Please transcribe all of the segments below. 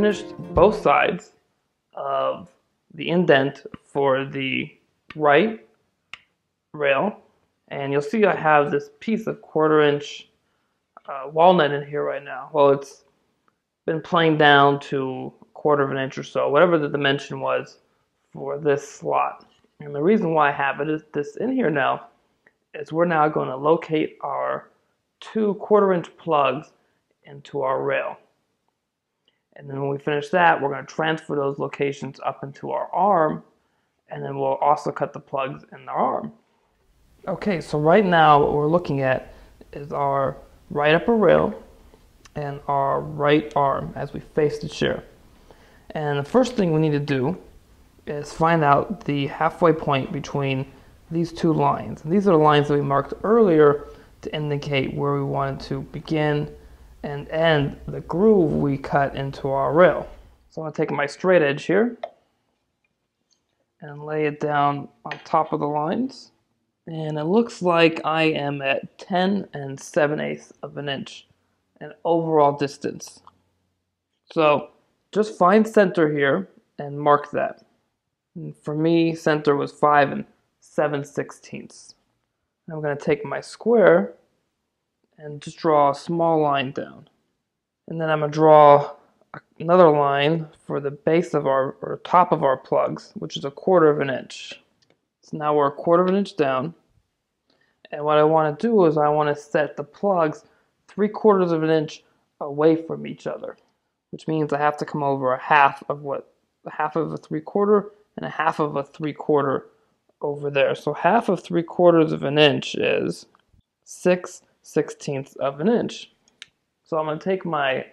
finished both sides of the indent for the right rail, and you'll see I have this piece of 1/4 inch walnut in here right now. Well, it's been planed down to 1/4 inch or so, whatever the dimension was for this slot. And the reason why I have this in here now is we're now going to locate our 2 1/4 inch plugs into our rail. And then when we finish that, we're going to transfer those locations up into our arm, and then we'll also cut the plugs in the arm. Okay, so right now what we're looking at is our right upper rail and our right arm as we face the chair. And the first thing we need to do is find out the halfway point between these two lines. And these are the lines that we marked earlier to indicate where we wanted to begin and end the groove we cut into our rail. So I'm going to take my straight edge here and lay it down on top of the lines. And it looks like I am at 10 7/8 of an inch in overall distance. So just find center here and mark that. And for me, center was 5 7/16. I'm going to take my square and just draw a small line down. And then I'm going to draw another line for the base of our, or top of our plugs, which is 1/4 inch. So now we're 1/4 inch down. And what I want to do is I want to set the plugs 3/4 inch away from each other, which means I have to come over a half of a 3/4 and a half of a 3/4 over there. So half of 3/4 inch is 6/16 of an inch. So I'm going to take my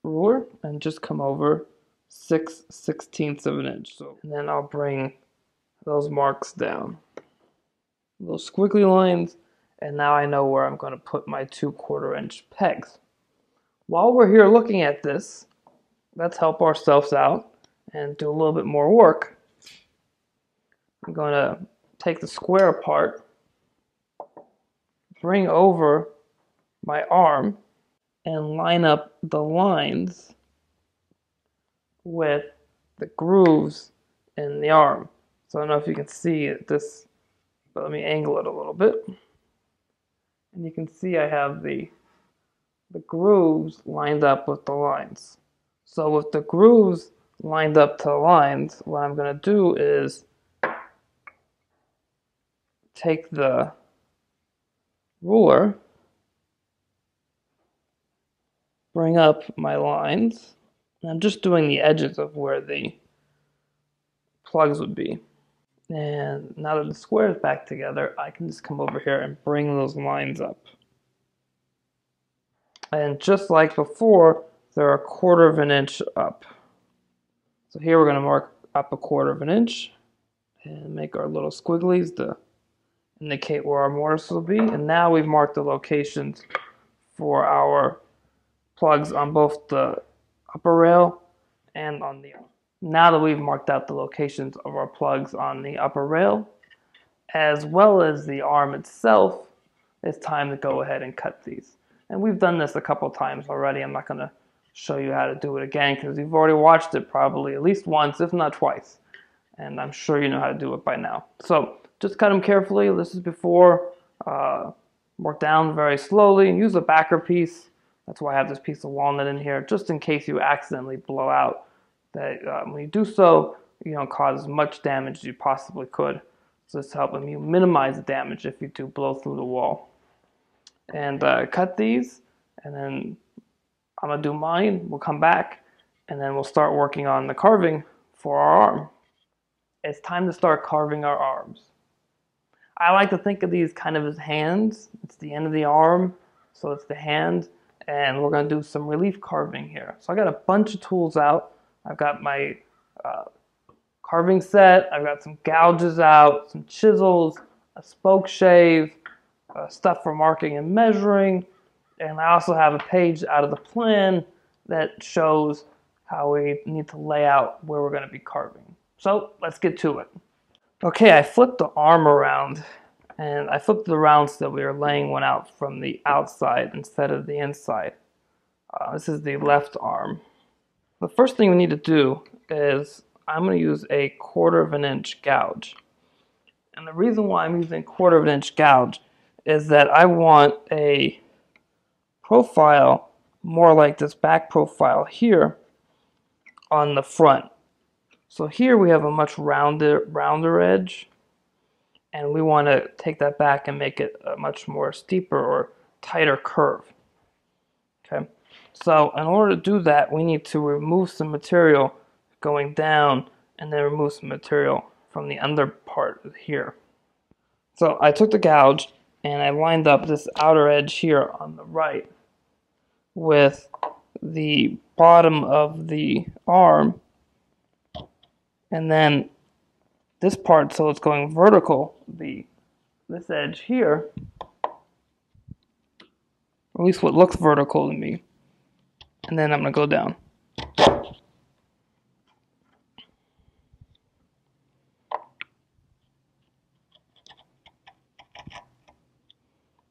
ruler and just come over 6/16 of an inch. And then I'll bring those marks down, those squiggly lines, and now I know where I'm going to put my 2 1/4 inch pegs. While we're here looking at this, let's help ourselves out and do a little bit more work. I'm going to take the square apart, bring over my arm, and line up the lines with the grooves in the arm. So I don't know if you can see this, but let me angle it a little bit. And you can see I have the grooves lined up with the lines. So with the grooves lined up to the lines, what I'm going to do is take the ruler, bring up my lines, and I'm just doing the edges of where the plugs would be. And now that the square is back together, I can just come over here and bring those lines up. And just like before, they're 1/4 inch up. So here we're going to mark up 1/4 inch and make our little squigglies to indicate where our mortise will be. And now we've marked the locations for our plugs on both the upper rail and on the arm. Now that we've marked out the locations of our plugs on the upper rail, as well as the arm itself, it's time to go ahead and cut these. And we've done this a couple times already. I'm not going to show you how to do it again because you've already watched it probably at least once, if not twice. And I'm sure you know how to do it by now. So just cut them carefully. This is before. Work down very slowly. Use a backer piece. That's why I have this piece of walnut in here, just in case you accidentally blow out. That when you do so, you don't cause as much damage as you possibly could. So this helps you minimize the damage if you do blow through the wall. And cut these, and then I'm going to do mine. We'll come back, and then we'll start working on the carving for our arm. It's time to start carving our arms. I like to think of these kind of as hands. It's the end of the arm, so it's the hand, and we're going to do some relief carving here. So I got a bunch of tools out. I've got my carving set. I've got some gouges out, some chisels, a spokeshave, stuff for marking and measuring, and I also have a page out of the plan that shows how we need to lay out where we're going to be carving. So let's get to it. Okay, I flipped the arm around, and I flipped it around so that we are laying one out from the outside instead of the inside. This is the left arm. The first thing we need to do is I'm going to use a 1/4 inch gouge. And the reason why I'm using 1/4 inch gouge is that I want a profile more like this back profile here on the front. So here we have a much rounder edge, and we want to take that back and make it a much more steeper or tighter curve. Okay, so in order to do that, we need to remove some material going down and then remove some material from the under part here. So I took the gouge and I lined up this outer edge here on the right with the bottom of the arm, and then this part, so it's going vertical, this edge here, or at least what looks vertical to me, and then I'm going to go down.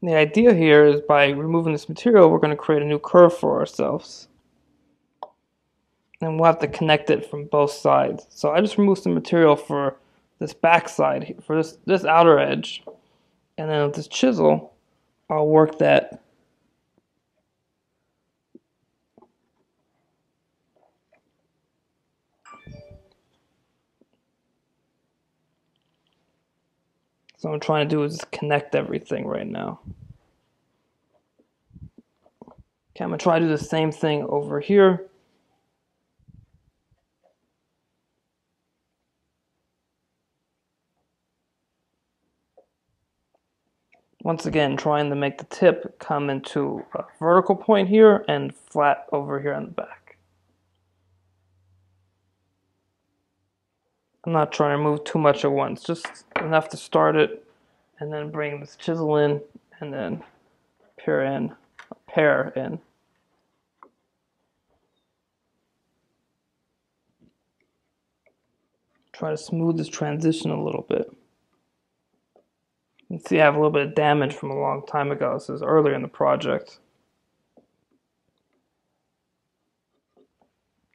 The idea here is by removing this material, we're going to create a new curve for ourselves. And we'll have to connect it from both sides. So I just removed some material for this back side, for this outer edge. And then with this chisel, I'll work that. So what I'm trying to do is just connect everything right now. Okay, I'm going to try to do the same thing over here. Once again, trying to make the tip come into a vertical point here and flat over here on the back. I'm not trying to move too much at once, just enough to start it, and then bring this chisel in, and then pair in. Try to smooth this transition a little bit. You can see I have a little bit of damage from a long time ago. This is earlier in the project.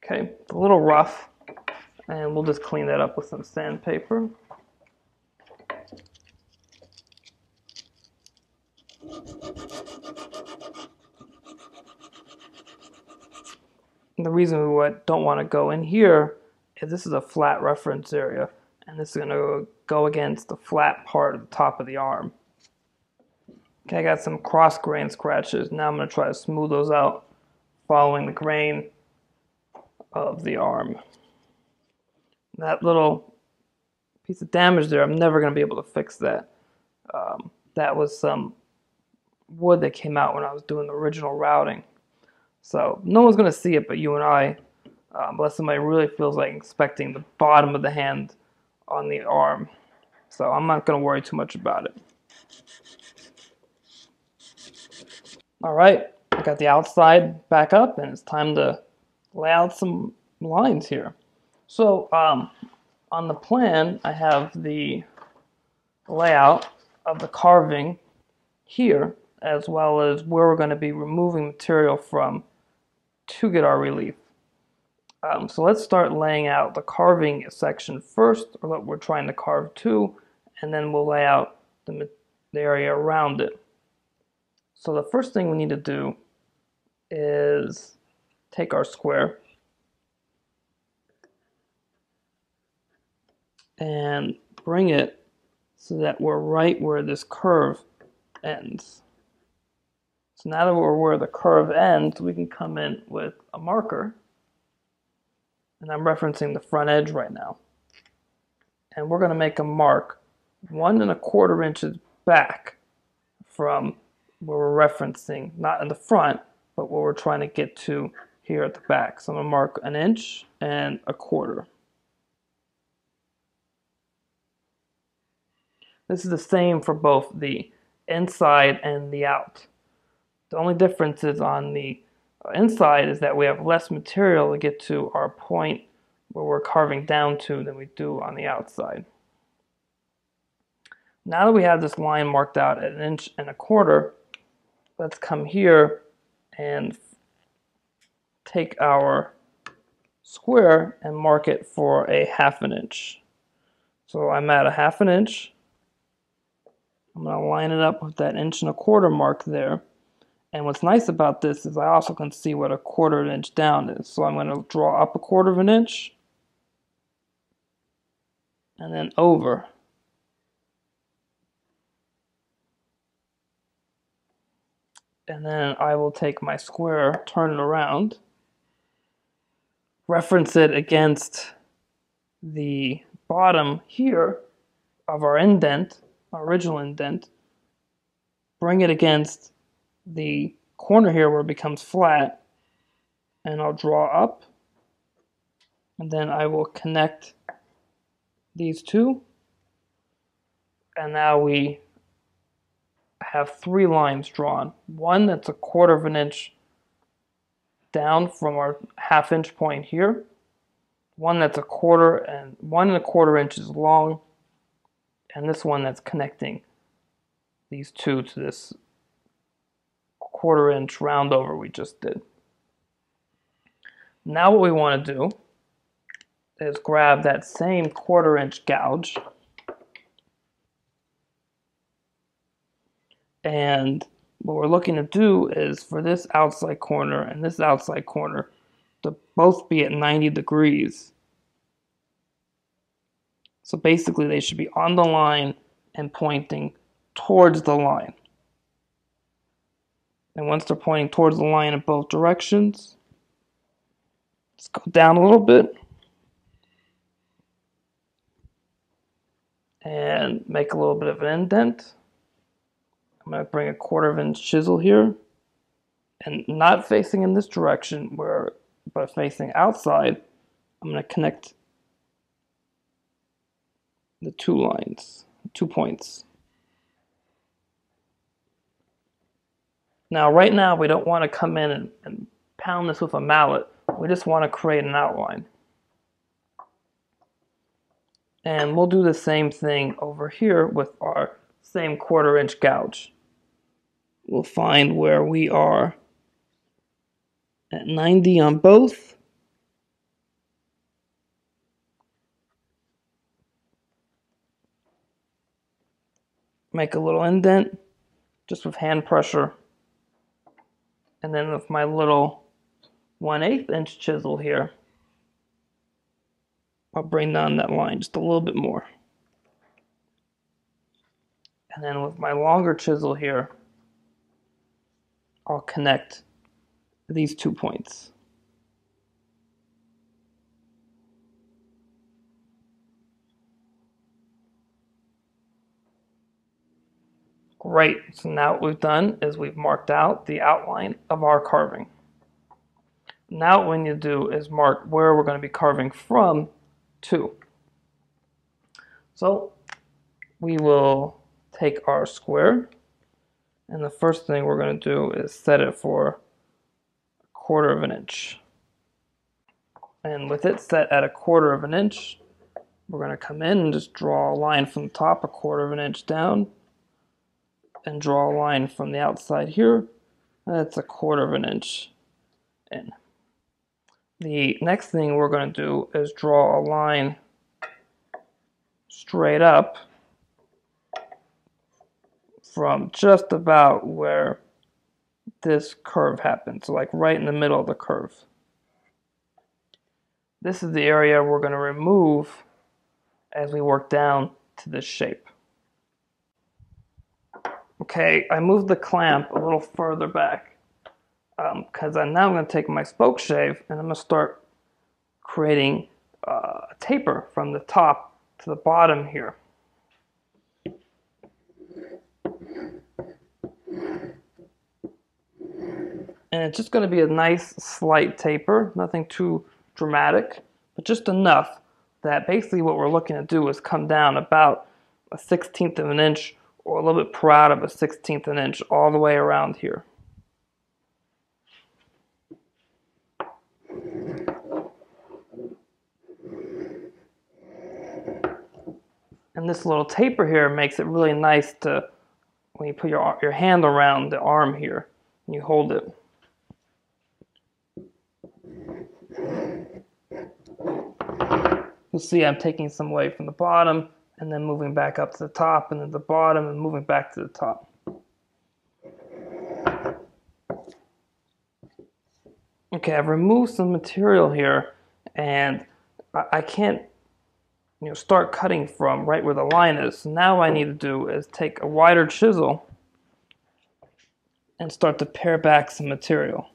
Okay, it's a little rough, and we'll just clean that up with some sandpaper. And the reason we don't want to go in here is this is a flat reference area, and this is going to go against the flat part of the top of the arm. Okay, I got some cross grain scratches. Now I'm going to try to smooth those out following the grain of the arm. That little piece of damage there, I'm never going to be able to fix that. That was some wood that came out when I was doing the original routing. So no one's going to see it but you and I, unless somebody really feels like inspecting the bottom of the hand on the arm. So I'm not going to worry too much about it. Alright, I got the outside back up, and it's time to lay out some lines here. So on the plan, I have the layout of the carving here, as well as where we're going to be removing material from to get our relief. So let's start laying out the carving section first, or what we're trying to carve to, and then we'll lay out the area around it. So the first thing we need to do is take our square and bring it so that we're right where this curve ends. So now that we're where the curve ends, we can come in with a marker, and I'm referencing the front edge right now. And we're going to make a mark 1 1/4 inches back from where we're referencing, not in the front, but where we're trying to get to here at the back. So I'm going to mark 1 1/4 inches. This is the same for both the inside and the out. The only difference is on the inside is that we have less material to get to our point where we're carving down to than we do on the outside. Now that we have this line marked out at 1 1/4 inches, let's come here and take our square and mark it for a 1/2 inch. So I'm at a 1/2 inch. I'm going to line it up with that 1.25 inch mark there. And what's nice about this is I also can see what a 1/4 inch down is. So I'm going to draw up a 1/4 inch and then over. And then I will take my square, turn it around, reference it against the bottom here of our indent, our original indent, bring it against the corner here where it becomes flat, and I'll draw up, and then I will connect these two, and now we have 3 lines drawn. One that's a 1/4 inch down from our 1/2 inch point here, one that's 1/4 and 1 1/4 inches long, and this one that's connecting these two to this 1/4 inch round over we just did. Now what we want to do is grab that same 1/4 inch gouge, and what we're looking to do is for this outside corner and this outside corner to both be at 90 degrees. So basically they should be on the line and pointing towards the line. And once they're pointing towards the line in both directions, let's go down a little bit and make a little bit of an indent. I'm going to bring a 1/4 inch chisel here, and not facing in this direction, but facing outside. I'm going to connect the 2 lines, 2 points. Now, right now, we don't want to come in and pound this with a mallet. We just want to create an outline. And we'll do the same thing over here with our same 1/4 inch gouge. We'll find where we are at 90 on both. Make a little indent just with hand pressure. And then with my little 1/8 inch chisel here, I'll bring down that line just a little bit more. And then with my longer chisel here, I'll connect these 2 points. Great, so now what we've done is we've marked out the outline of our carving. Now what we need to do is mark where we're going to be carving from to. So we will take our square, and the first thing we're going to do is set it for 1/4 inch. And with it set at 1/4 inch, we're going to come in and just draw a line from the top 1/4 inch down, and draw a line from the outside here. That's 1/4 inch in. The next thing we're going to do is draw a line straight up from just about where this curve happens, so like right in the middle of the curve. This is the area we're going to remove as we work down to this shape. Okay, I moved the clamp a little further back because now I'm going to take my spokeshave and I'm going to start creating a taper from the top to the bottom here. And it's just going to be a nice slight taper, nothing too dramatic, but just enough that basically what we're looking to do is come down about a 1/16 of an inch or a little bit proud of a 1/16 of an inch all the way around here. And this little taper here makes it really nice to, when you put your hand around the arm here and you hold it. You'll see I'm taking some away from the bottom and then moving back up to the top and then the bottom and moving back to the top. Okay, I've removed some material here and I can't start cutting from right where the line is. So now what I need to do is take a wider chisel and start to pare back some material.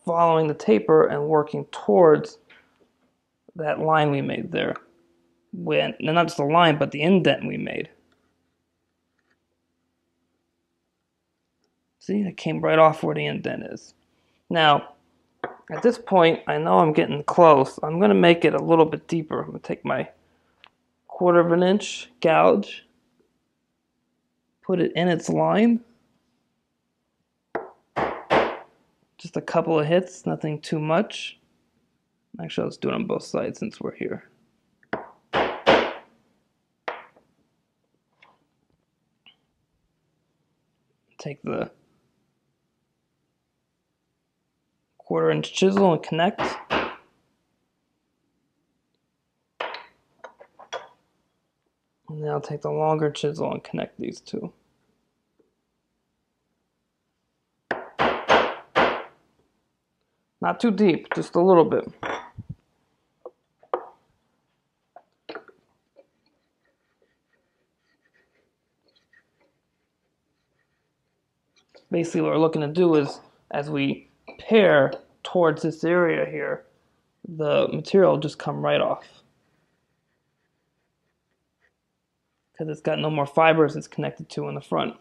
Following the taper and working towards that line we made there. Not just the line, but the indent we made. See, it came right off where the indent is. Now, at this point, I know I'm getting close. I'm going to make it a little bit deeper. I'm going to take my 1/4 inch gouge, put it in its line. Just a couple of hits, nothing too much. Actually, let's do it on both sides since we're here. Take the 1/4 inch chisel and connect. And then I'll take the longer chisel and connect these two. Not too deep, just a little bit. Basically what we're looking to do is, as we pare towards this area here, the material will just come right off. Because it's got no more fibers it's connected to in the front.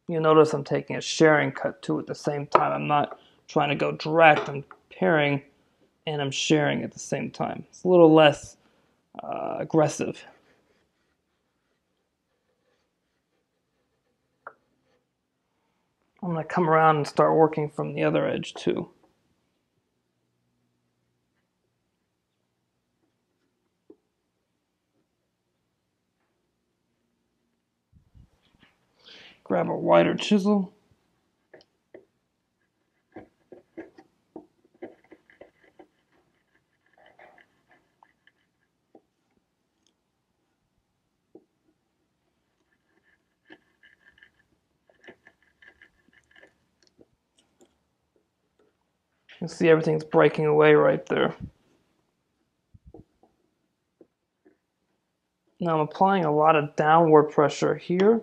You'll notice I'm taking a sharing cut too at the same time. I'm not trying to go direct, I'm paring and I'm sharing at the same time. It's a little less aggressive. I'm going to come around and start working from the other edge too. Grab a wider chisel. You can see everything's breaking away right there. Now I'm applying a lot of downward pressure here.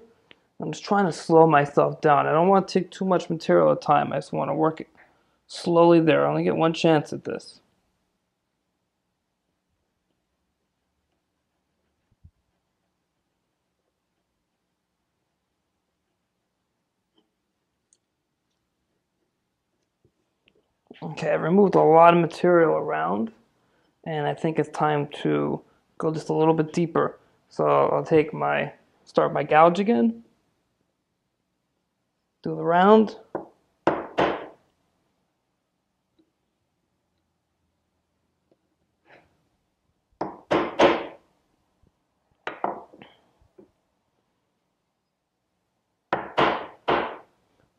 I'm just trying to slow myself down. I don't want to take too much material at a time. I just want to work it slowly there. I only get one chance at this. Okay, I've removed a lot of material around, and I think it's time to go just a little bit deeper. So I'll start my gouge again, do the round.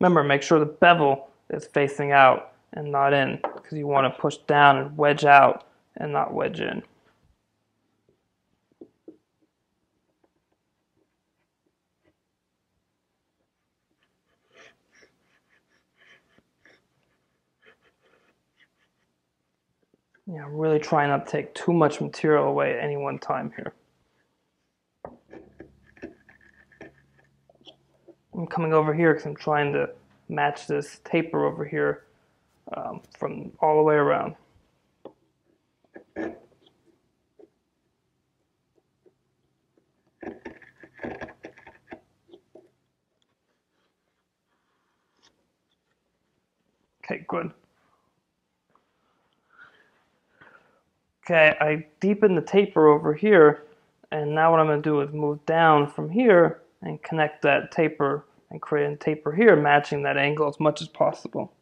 Remember, make sure the bevel is facing out and not in, because you want to push down and wedge out and not wedge in. Yeah, I'm really trying not to take too much material away at any one time here. I'm coming over here because I'm trying to match this taper over here from all the way around. Okay, good. Okay, I deepen the taper over here, and now what I'm going to do is move down from here and connect that taper and create a taper here, matching that angle as much as possible.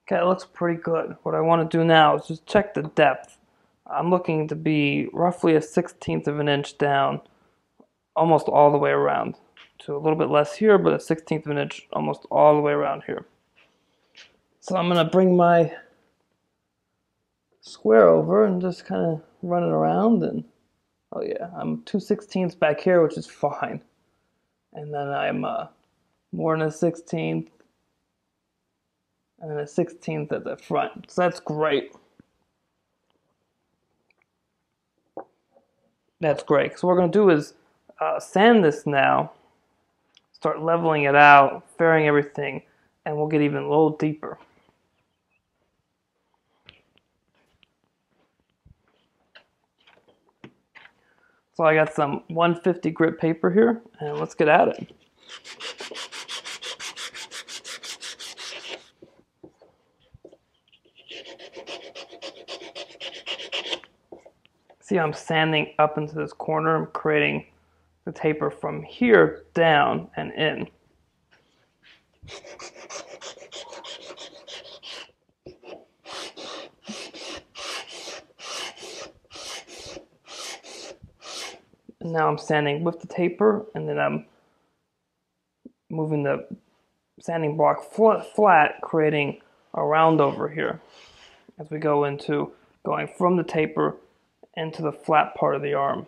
Okay, it looks pretty good. What I want to do now is just check the depth. I'm looking to be roughly a 1/16 of an inch down, almost all the way around. So a little bit less here, but a 1/16 of an inch almost all the way around here. So I'm going to bring my square over and just kind of run it around. And oh yeah, I'm 2/16 back here, which is fine. And then I'm more than a 1/16, and then a 1/16 at the front. So that's great. That's great. So what we're going to do is sand this now, start leveling it out, fairing everything, and we'll get even a little deeper. So I got some 150 grit paper here, and let's get at it. See, I'm sanding up into this corner. I'm creating the taper from here down and in. And now I'm sanding with the taper, and then I'm moving the sanding block flat, creating a round over here as we go into going from the taper into the flat part of the arm.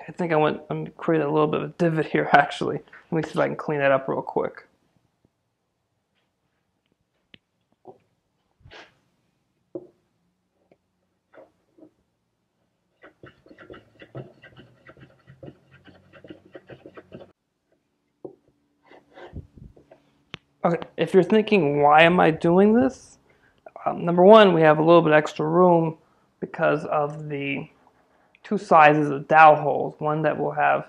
I think I'm creating a little bit of a divot here actually. Let me see if I can clean that up real quick. Okay, if you're thinking, why am I doing this? Number one, we have a little bit extra room because of the two sizes of dowel holes. One that will have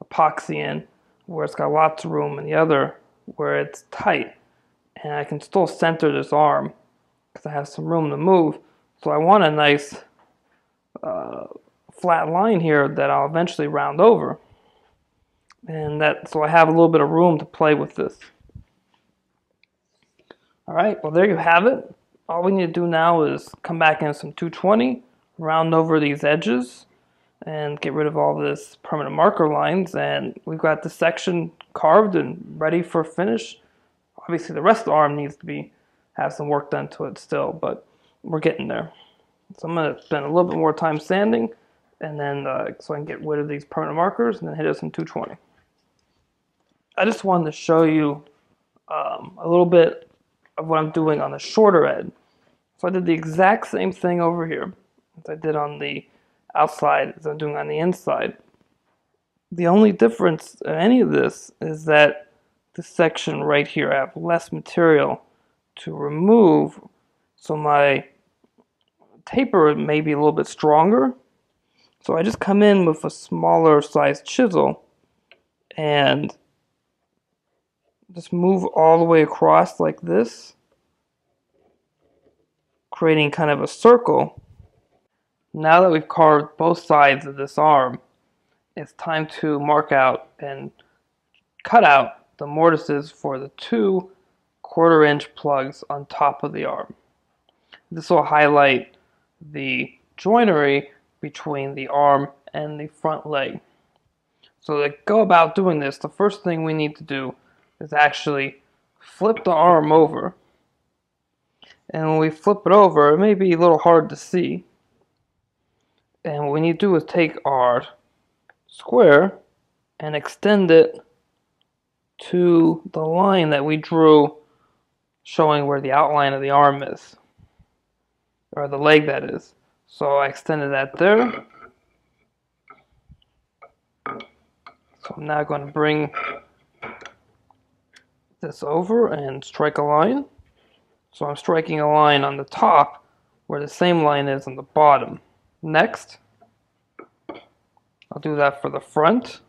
epoxy in, where it's got lots of room, and the other where it's tight. And I can still center this arm because I have some room to move. So I want a nice flat line here that I'll eventually round over. And so I have a little bit of room to play with this. All right, well, there you have it. All we need to do now is come back in some 220, round over these edges, and get rid of all this permanent marker lines, and we've got this section carved and ready for finish. Obviously, the rest of the arm needs to have some work done to it still, but we're getting there. So I'm going to spend a little bit more time sanding, and then so I can get rid of these permanent markers, and then hit us in 220. I just wanted to show you a little bit of what I'm doing on the shorter edge. So I did the exact same thing over here as I did on the outside as I'm doing on the inside. The only difference in any of this is that this section right here, I have less material to remove, so my taper may be a little bit stronger. So I just come in with a smaller size chisel and just move all the way across like this, creating kind of a circle. Now that we've carved both sides of this arm, it's time to mark out and cut out the mortises for the 2 1/4-inch plugs on top of the arm. This will highlight the joinery between the arm and the front leg. So to go about doing this, the first thing we need to do is actually flip the arm over. And when we flip it over, it may be a little hard to see. And what we need to do is take our square and extend it to the line that we drew, showing where the outline of the arm is, or the leg that is. So I extended that there. So I'm now going to bring this over and strike a line. So I'm striking a line on the top where the same line is on the bottom. Next, I'll do that for the front.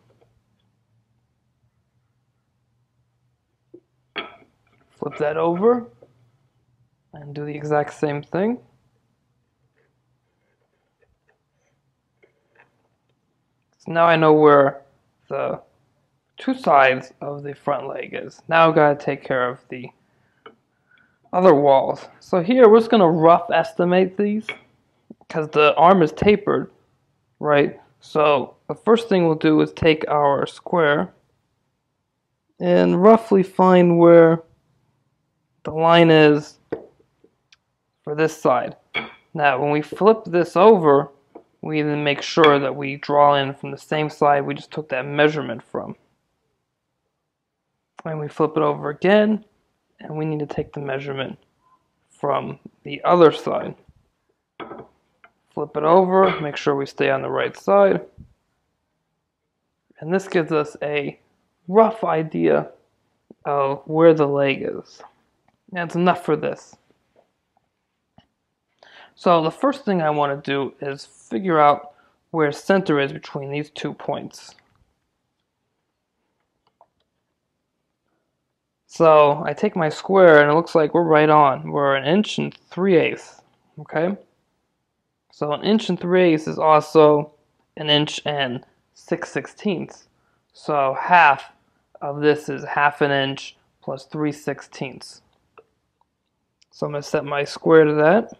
Flip that over and do the exact same thing. So now I know where the two sides of the front leg is. Now I've got to take care of the other walls. So here we're just going to rough estimate these because the arm is tapered, right? So the first thing we'll do is take our square and roughly find where the line is for this side. Now when we flip this over, we then make sure that we draw in from the same side we just took that measurement from. And we flip it over again, and we need to take the measurement from the other side. Flip it over, make sure we stay on the right side. And this gives us a rough idea of where the leg is. That's enough for this. So the first thing I want to do is figure out where center is between these 2 points. So I take my square and it looks like we're right on. We're 1 3/8. Okay? So 1 3/8 is also 1 6/16. So half of this is ½ inch plus 3/16. So I'm going to set my square to that.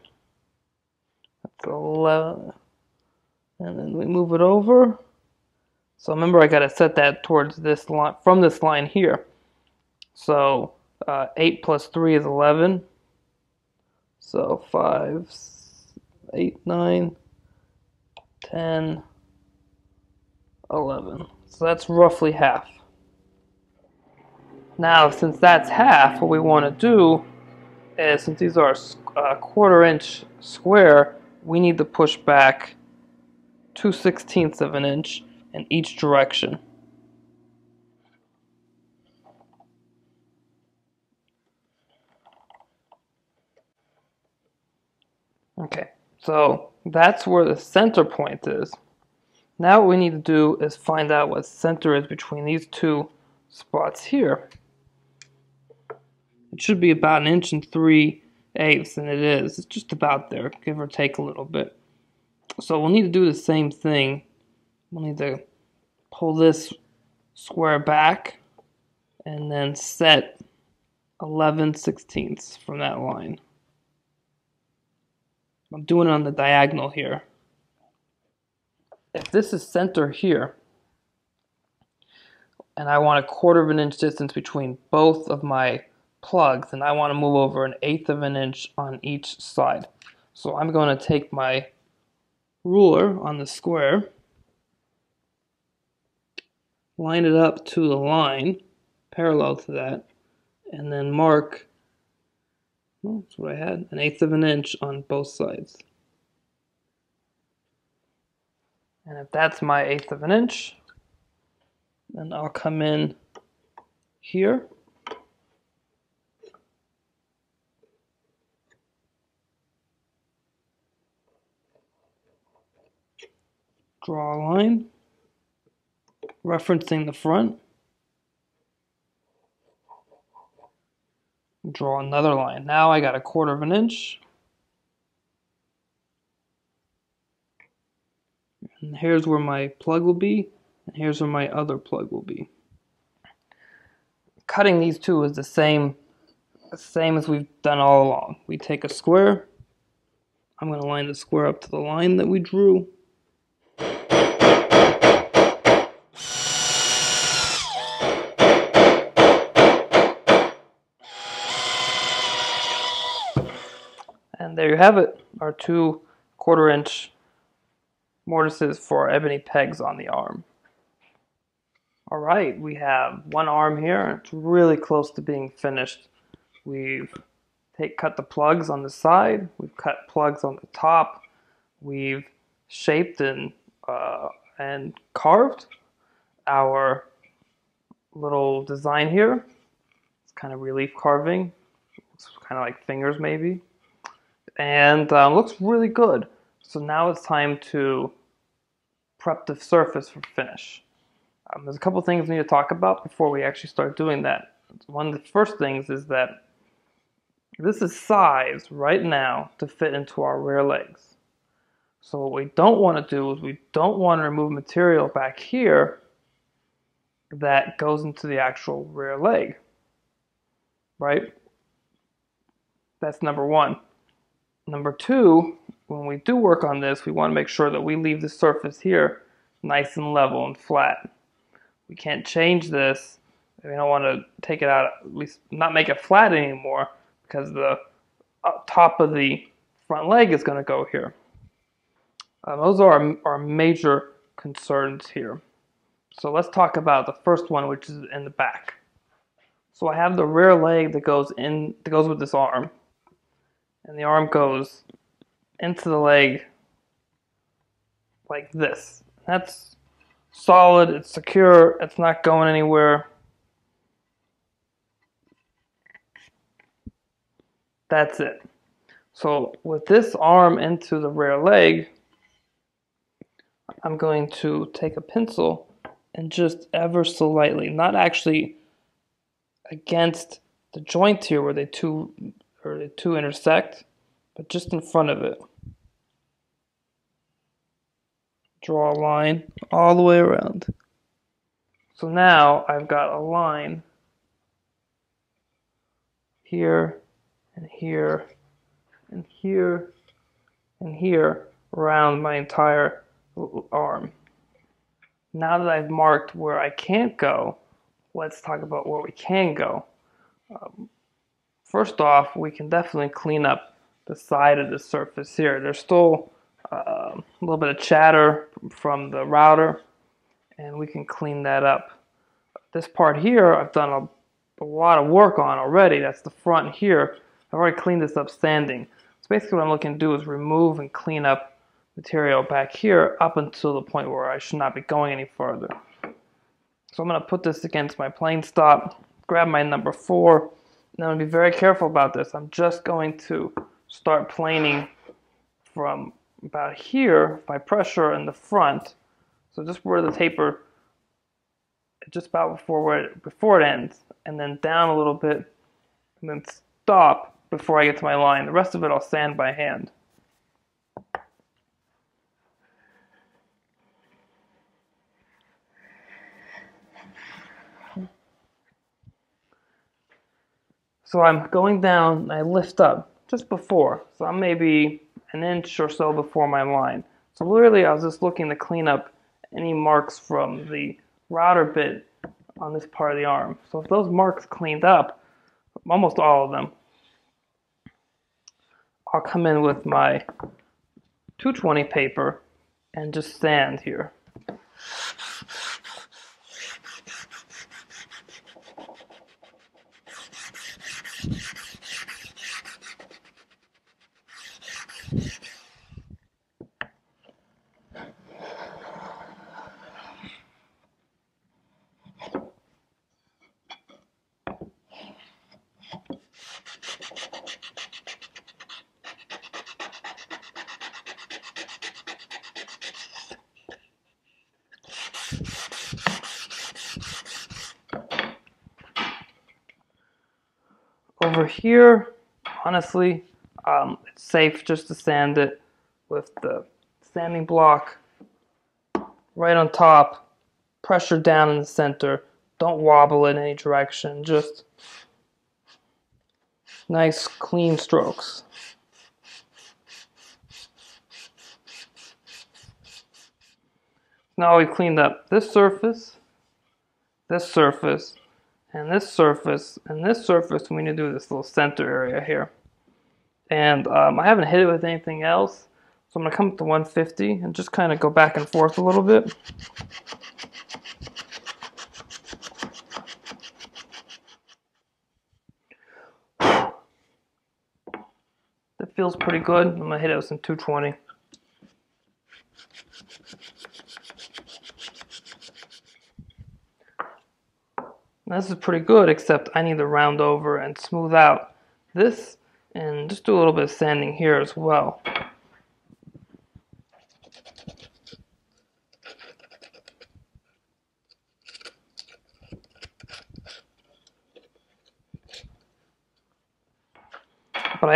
That's 11. And then we move it over. So remember I got to set that towards this line, from this line here. So 8 plus 3 is 11. So 5, 8, 9, 10, 11. So that's roughly half. Now, since that's half, what we want to do is, since these are a 1/4 inch square, we need to push back 2/16 of an inch in each direction. Okay, so that's where the center point is. Now what we need to do is find out what center is between these two spots here. It should be about 1 3/8, and it is. It's just about there, give or take a little bit. So we'll need to do the same thing. We'll need to pull this square back and then set 11/16 from that line. I'm doing it on the diagonal here. If this is center here, and I want 1/4 inch distance between both of my plugs, and I want to move over 1/8 inch on each side. So I'm going to take my ruler on the square, line it up to the line parallel to that, and then mark, well, that's what I had, 1/8 inch on both sides. And if that's my 1/8 inch, then I'll come in here, draw a line, referencing the front, draw another line. Now I got 1/4 inch. And here's where my plug will be, and here's where my other plug will be. Cutting these two is the same as we've done all along. We take a square. I'm going to line the square up to the line that we drew. And there you have it, our 2 1/4 inch mortises for ebony pegs on the arm. Alright, we have one arm here. It's really close to being finished. We've cut the plugs on the side. We've cut plugs on the top. We've shaped and carved our little design here. It's kind of relief carving. Looks kind of like fingers maybe. And looks really good. So now it's time to prep the surface for finish. There's a couple things we need to talk about before we actually start doing that. One of the first things is that this is sized right now to fit into our rear legs. So what we don't want to do is we don't want to remove material back here that goes into the actual rear leg, right? That's number one. Number two, when we do work on this, we want to make sure that we leave the surface here nice and level and flat. We can't change this. We don't want to take it out, at least not make it flat anymore, because the top of the front leg is going to go here. Those are our major concerns here. So let's talk about the first one, which is in the back. So I have the rear leg that goes with this arm, and the arm goes into the leg like this. That's solid, it's secure, it's not going anywhere. That's it. So with this arm into the rear leg, I'm going to take a pencil and just ever so lightly, not actually against the joint here where the two intersect, but just in front of it. Draw a line all the way around. So now I've got a line here and here and here and here around my entire arm. Now that I've marked where I can't go, let's talk about where we can go. First off, we can definitely clean up the side of the surface here. There's still a little bit of chatter from the router, and we can clean that up. This part here, I've done a lot of work on already. That's the front here. I've already cleaned this up sanding. So basically what I'm looking to do is remove and clean up material back here up until the point where I should not be going any further. So I'm going to put this against my plane stop, grab my number 4, and I'm going to be very careful about this. I'm just going to start planing from about here by pressure in the front, so just where the taper, just about before it ends, and then down a little bit, and then stop before I get to my line. The rest of it I'll sand by hand. So I'm going down, and I lift up just before. So I'm maybe an inch or so before my line. So literally I was just looking to clean up any marks from the router bit on this part of the arm. So if those marks cleaned up, almost all of them, I'll come in with my 220 paper and just sand here. Over here, honestly, it's safe just to sand it with the sanding block right on top, pressure down in the center. Don't wobble in any direction, just nice clean strokes. Now we've cleaned up this surface, and this surface, and this surface. We need to do this little center area here. And I haven't hit it with anything else, so I'm going to come up to 150 and just kind of go back and forth a little bit. That feels pretty good. I'm going to hit it with some 220. This is pretty good, except I need to round over and smooth out this and just do a little bit of sanding here as well.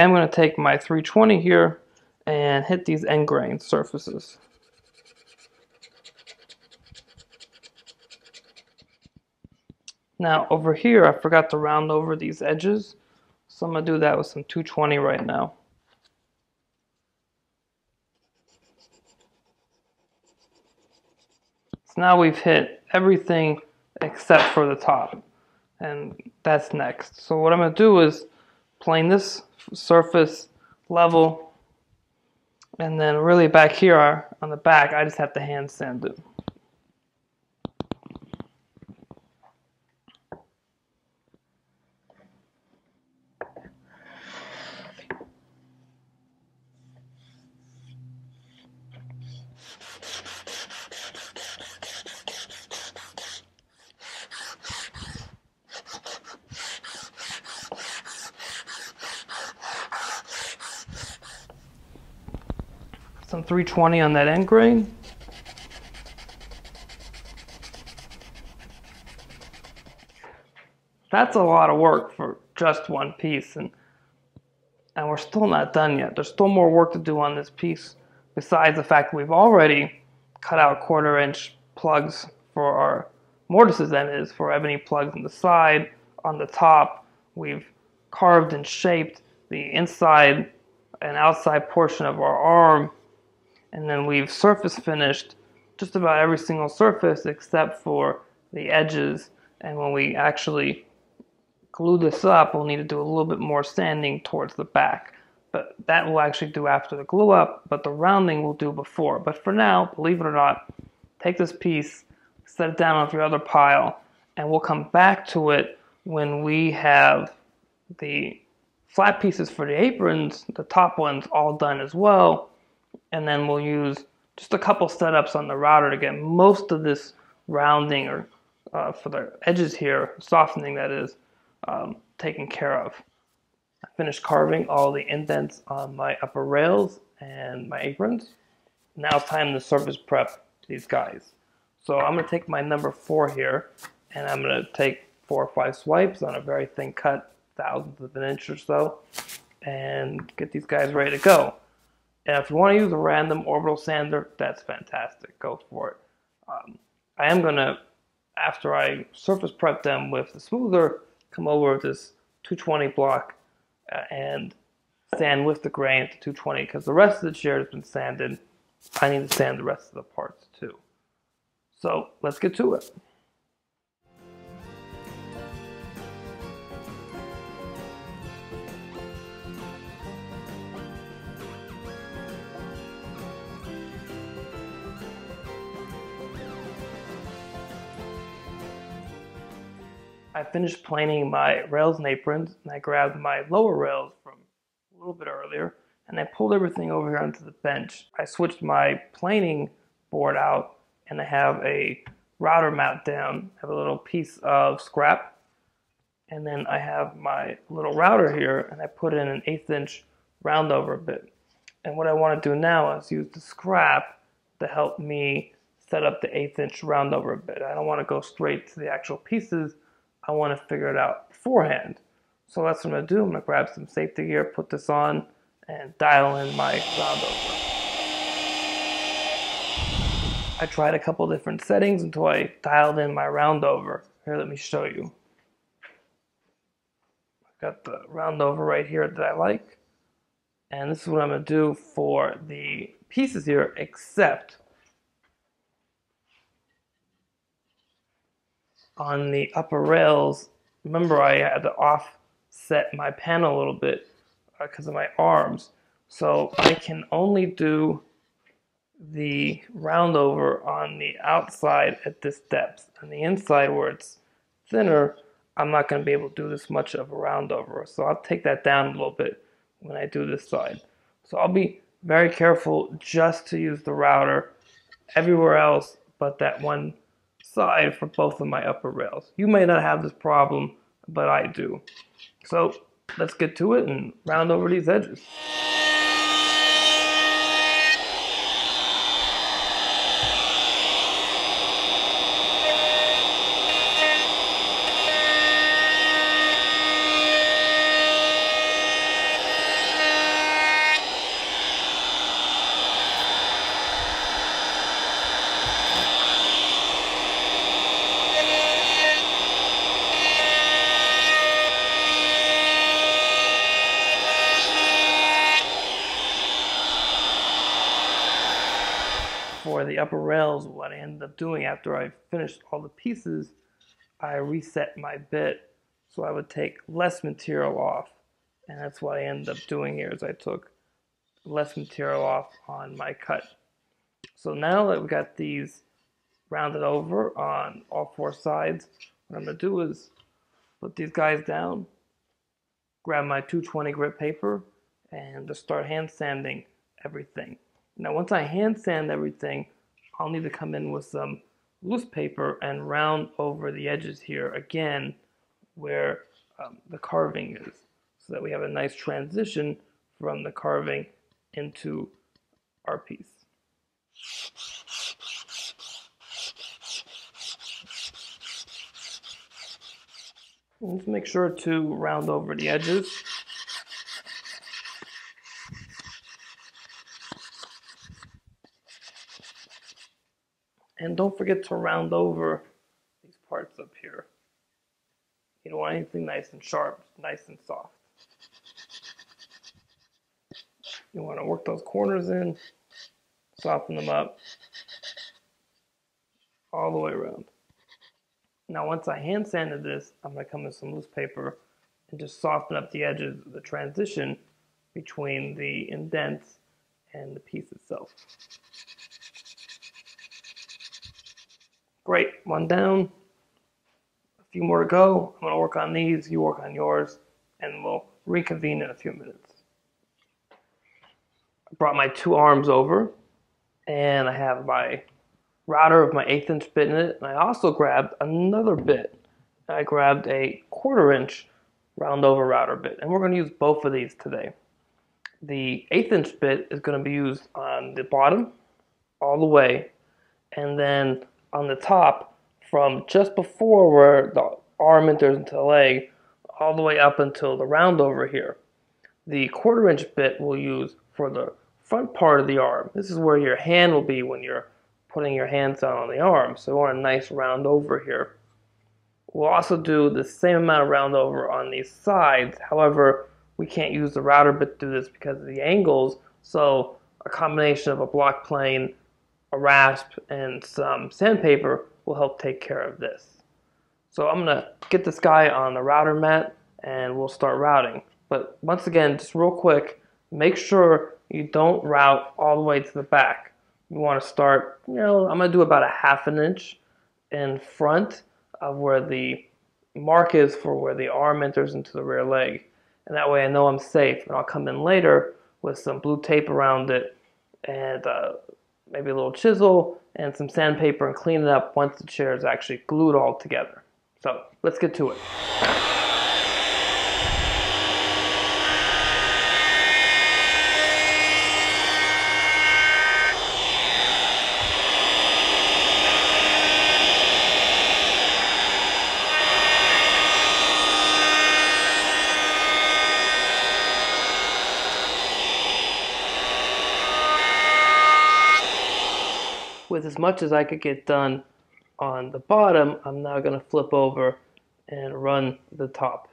am going to take my 320 here and hit these end grain surfaces. Now over here, I forgot to round over these edges, so I'm going to do that with some 220 right now. So now we've hit everything except for the top, and that's next. So what I'm going to do is plane this surface level, and then really back here on the back, I just have to hand sand it. Some 320 on that end grain. That's a lot of work for just one piece, and we're still not done yet. There's still more work to do on this piece, besides the fact that we've already cut out 1/4 inch plugs for our mortises, that is, for ebony plugs on the side, on the top. We've carved and shaped the inside and outside portion of our arm, and then we've surface finished just about every single surface except for the edges. And when we actually glue this up, we'll need to do a little bit more sanding towards the back. But that will actually do after the glue up, but the rounding we'll do before. But for now, believe it or not, take this piece, set it down on your other pile, and we'll come back to it when we have the flat pieces for the aprons, the top ones, all done as well. And then we'll use just a couple setups on the router to get most of this rounding, or for the edges here, softening that is, taken care of. I finished carving all the indents on my upper rails and my aprons. Now it's time to surface prep these guys. So I'm going to take my number 4 here, and I'm going to take 4 or 5 swipes on a very thin cut, thousandth of an inch or so, and get these guys ready to go. And if you want to use a random orbital sander, that's fantastic. Go for it. I am going to, after I surface prep them with the smoother, come over with this 220 block and sand with the grain to 220, because the rest of the chair has been sanded. I need to sand the rest of the parts too. So let's get to it. I finished planing my rails and aprons, and I grabbed my lower rails from a little bit earlier, and I pulled everything over here onto the bench. I switched my planing board out, and I have a router mat down. I have a little piece of scrap, and then I have my little router here, and I put in an 1/8 inch round over bit. And what I want to do now is use the scrap to help me set up the 1/8 inch round over bit. I don't want to go straight to the actual pieces. I want to figure it out beforehand. So that's what I'm going to do. I'm going to grab some safety gear, put this on, and dial in my round over. I tried a couple different settings until I dialed in my round over. Here, let me show you. I've got the round over right here that I like. And this is what I'm going to do for the pieces here, except on the upper rails. Remember, I had to offset my panel a little bit because of my arms. So I can only do the round over on the outside at this depth. On the inside where it's thinner, I'm not going to be able to do this much of a round over. So I'll take that down a little bit when I do this side. So I'll be very careful just to use the router everywhere else but that one side for both of my upper rails. You may not have this problem, but I do. So let's get to it and round over these edges. for the upper rails, what I ended up doing after I finished all the pieces, I reset my bit so I would take less material off. And that's what I ended up doing here, is I took less material off on my cut. So now that we've got these rounded over on all four sides, what I'm going to do is put these guys down, grab my 220 grit paper, and just start hand sanding everything. Now once I hand sand everything, I'll need to come in with some loose paper and round over the edges here again where the carving is, so that we have a nice transition from the carving into our piece. And just make sure to round over the edges. And don't forget to round over these parts up here. You don't want anything nice and sharp, nice and soft. You want to work those corners in, soften them up, all the way around. Now once I hand sanded this, I'm going to come with some loose paper and just soften up the edges of the transition between the indents and the piece itself. Great, one down, a few more to go. I'm going to work on these, you work on yours, and we'll reconvene in a few minutes. I brought my two arms over, and I have my router of my 1/8 inch bit in it, and I also grabbed another bit. I grabbed a 1/4 inch round over router bit, and we're going to use both of these today. The 1/8 inch bit is going to be used on the bottom all the way, and then on the top from just before where the arm enters into the leg all the way up until the round over here. The 1/4 inch bit we'll use for the front part of the arm. This is where your hand will be when you're putting your hands down on the arm, so we want a nice round over here. We'll also do the same amount of round over on these sides. However, we can't use the router bit to do this because of the angles, so a combination of a block plane, a rasp, and some sandpaper will help take care of this. So I'm going to get this guy on the router mat and we'll start routing. But once again, just real quick, make sure you don't route all the way to the back. You want to start, I'm going to do about a 1/2 inch in front of where the mark is for where the arm enters into the rear leg. And that way I know I'm safe. And I'll come in later with some blue tape around it and maybe a little chisel and some sandpaper and clean it up once the chair is actually glued all together. So let's get to it. With as much as I could get done on the bottom, I'm now going to flip over and run the top.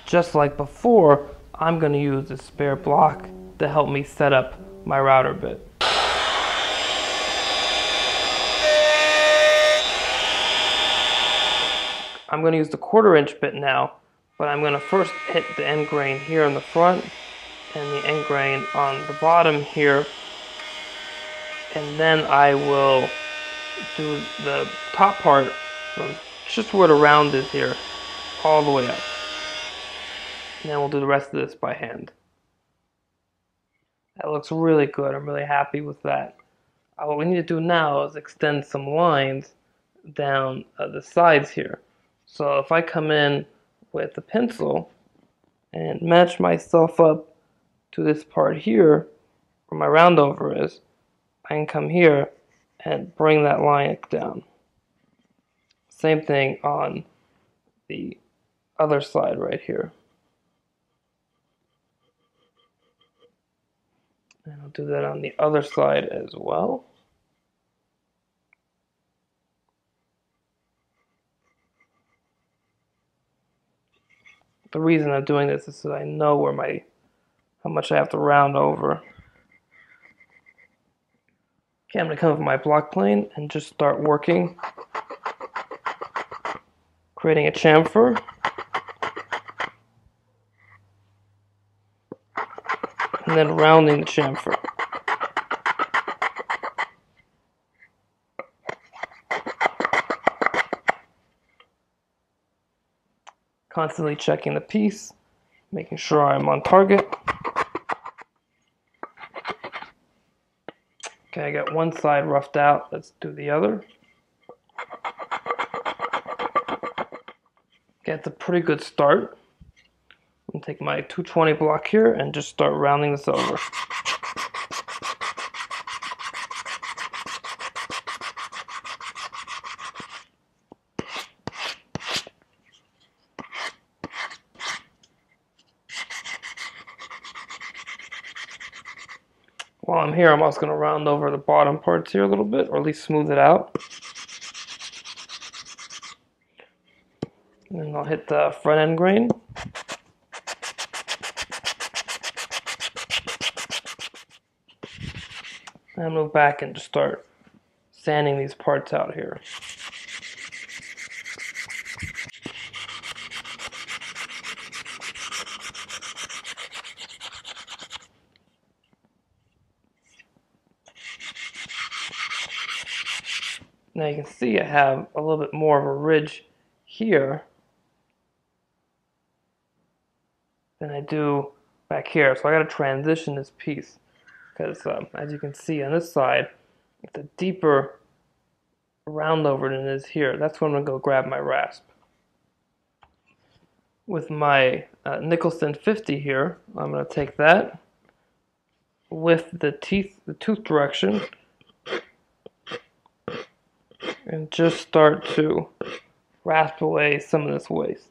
Just like before, I'm going to use the spare block to help me set up my router bit. I'm going to use the 1/4 inch bit now, but I'm going to first hit the end grain here in the front and the end grain on the bottom here, and then I will do the top part from just where the round is here all the way up. And then we'll do the rest of this by hand. That looks really good. I'm really happy with that. What we need to do now is extend some lines down the sides here. So if I come in with a pencil and match myself up to this part here where my round over is, I can come here and bring that line down. Same thing on the other side right here. And I'll do that on the other side as well. The reason I'm doing this is so I know where how much I have to round over. Okay, I'm going to come up with my block plane and just start working, creating a chamfer. And then rounding the chamfer. Constantly checking the piece, making sure I'm on target. Okay, I got one side roughed out. Let's do the other. Okay, it's a pretty good start. I'm gonna take my 220 block here and just start rounding this over. While I'm here, I'm also going to round over the bottom parts here a little bit, or at least smooth it out. And then I'll hit the front end grain. And move back and just start sanding these parts out here. Now you can see I have a little bit more of a ridge here than I do back here. So I got to transition this piece because as you can see on this side, it's a deeper round over than it is here. That's when I'm going to go grab my rasp. With my Nicholson 50 here, I'm going to take that with the tooth direction, and just start to rasp away some of this waste.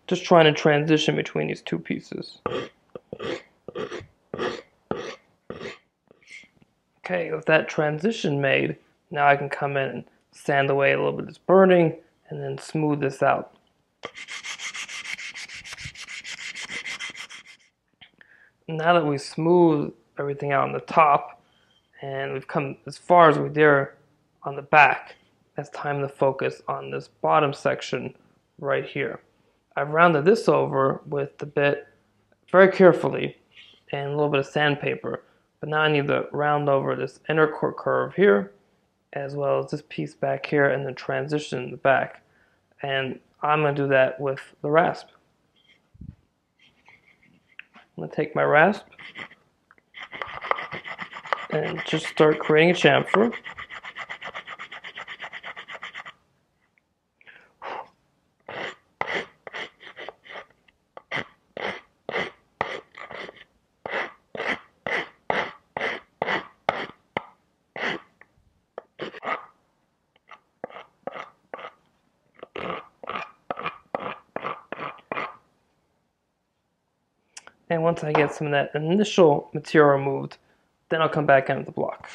Just trying to transition between these two pieces. Okay, with that transition made, now I can come in and sand away a little bit of this burning and then smooth this out. Now that we smooth everything out on the top and we've come as far as we dare on the back, it's time to focus on this bottom section right here. I've rounded this over with the bit very carefully and a little bit of sandpaper, but now I need to round over this inner curve here as well as this piece back here and then transition in the back. And I'm going to do that with the rasp. I'm going to take my rasp and just start creating a chamfer. And once I get some of that initial material removed, then I'll come back into the block.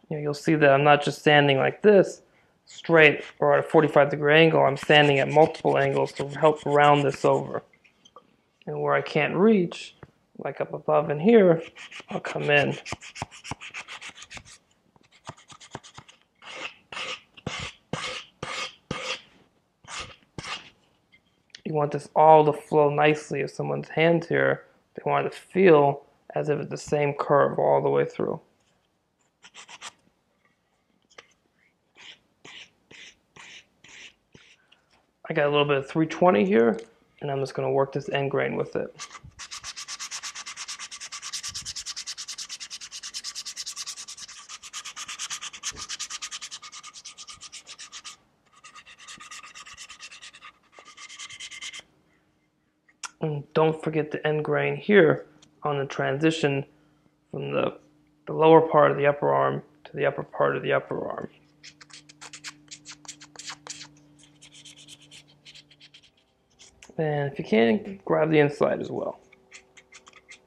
You'll see that I'm not just sanding like this, straight or at a 45-degree angle. I'm sanding at multiple angles to help round this over. And where I can't reach, like up above and here, I'll come in. You want this all to flow nicely. If someone's hand here, they want it to feel as if it's the same curve all the way through. I got a little bit of 320 here, and I'm just going to work this end grain with it. And don't forget the end grain here on the transition from the lower part of the upper arm to the upper part of the upper arm. And if you can, grab the inside as well.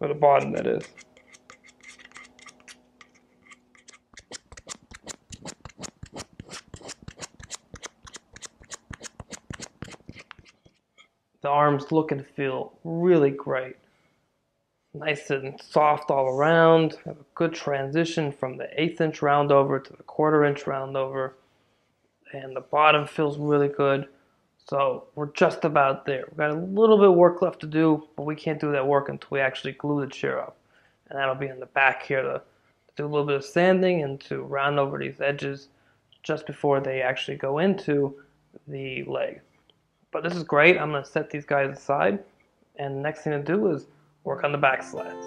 Or the bottom, that is. The arms look and feel really great. Nice and soft all around. Have a good transition from the 1/8 inch round over to the 1/4 inch round over. And the bottom feels really good. So we're just about there. We've got a little bit of work left to do, but we can't do that work until we actually glue the chair up. And that'll be in the back here to do a little bit of sanding and to round over these edges just before they actually go into the leg. But this is great. I'm going to set these guys aside, and the next thing to do is work on the back slats.